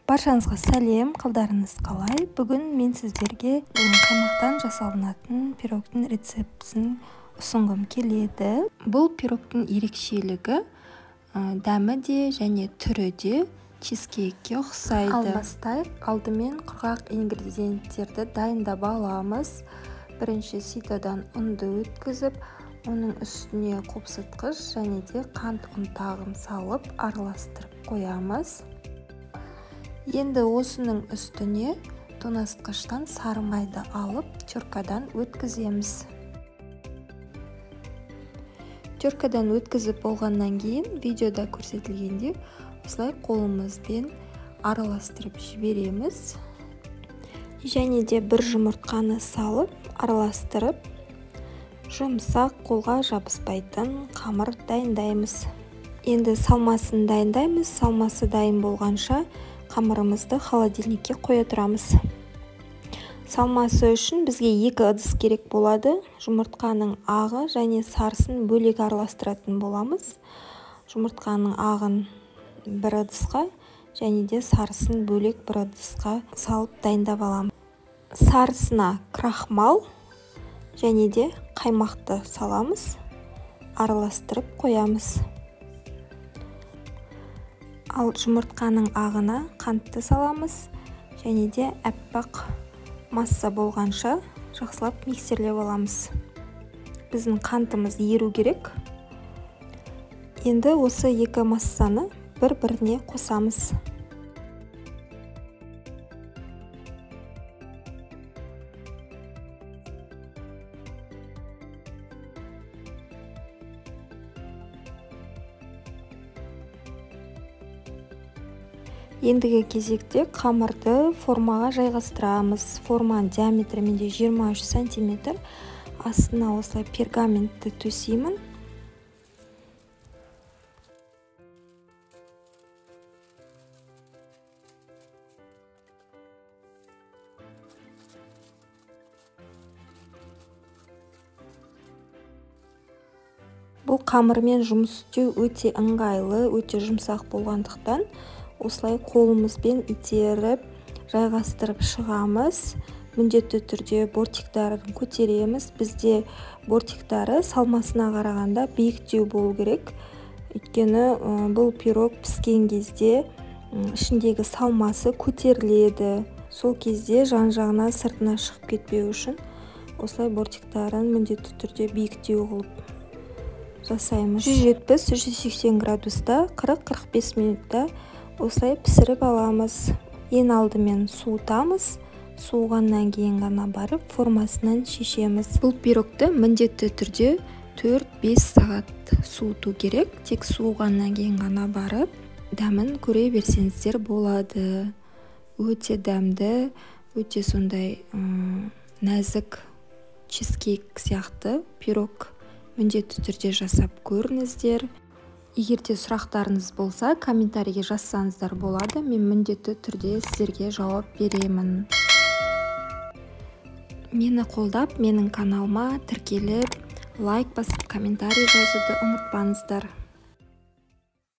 Баршаңызға сәлем, қалдарыңыз қалай? Бүгін мен сіздерге қаймақтан жасалынатын пирогтың рецептісін ұсынғым келеді. Бұл пирогтың ерекшелігі дәмі де және түрі де чизкейкке ұқсайды. Ал бастайық. Алдымен құрғақ ингредиенттерді дайындап аламыз. Бірінші ситодан ұнды өткізіп, оның үстіне қопсытқыш және де қант ұнтағын салып араластырып қоямыз. Енді осының үстіне тоңазытқыштан сары майды алып, теркадан өткіземіз. Теркадан өткізіп болғаннан кейін видеода көрсетілгенде осылай қолымызбен араластырып жібереміз. Және де бір жұмыртқаны салып, араластырып, жұмсақ, қолға жабыспайтын қамыр дайындаймыз. Енді салмасын дайындаймыз. Салмасы дайын болғанша қамырымызды холодильникке қоя тұрамыз. Салмасы үшін бізге 2 ыдыс керек болады. Жұмыртқаның ағы және сарысын бөлек араластыратын боламыз. Жұмыртқаның ағын бір ыдысқа және де сарысын бөлек бір ыдысқа салып дайындап аламыз. Сарысына крахмал және де қаймақты саламыз, араластырып қоямыз. Ал жұмыртқаның ағына қантты саламыз және де әппақ масса болғанша жақсылап миксерлеп аламыз. Біздің қантымыз еру керек. Енді осы 2 массаны бір-біріне қосамыз. Ендігі кезекте қамырды формаға жайғастырамыз. Форманың диаметрі менде 23 см. Астына осылай пергаментті төсеймін. Бұл қамырмен жұмыс істеу өте ыңғайлы, өте жұмсақ болғандықтан осылай қолымызбен итеріп, жайғастырып шығамыз. Міндетті түрде бортиктарын көтереміз. Бізде бортиктары салмасына қарағанда биіктеу болу керек. Өйткені бұл пирог піскен кезде ішіндегі салмасы көтеріледі. Сол кезде жан-жағына сыртына шығып кетпеу үшін осылай бортиктарын міндетті түрде биіктеу қылып жасаймыз. 170-180 градуста 40-45 минутта осылай пісіріп аламыз. Ең алдымен суытамыз. Суығаннан кейін ғана барып формасынан шешеміз. Бұл пирогты міндетті түрде 4-5 сағат суыту керек. Тек суығаннан кейін ғана барып дәмін көре берсеңіздер болады. Өте дәмді, өте сондай нәзік чизкейк сияқты пирог міндетті түрде жасап көріңіздер. Егер де сұрақтарыңыз болса, комментарийге жазсаңыздар болады. Мен міндетті түрде сіздерге жауап беремін. Мені қолдап, менің каналыма тіркеліп, лайк басып, комментарий жазуды ұмытпаңыздар.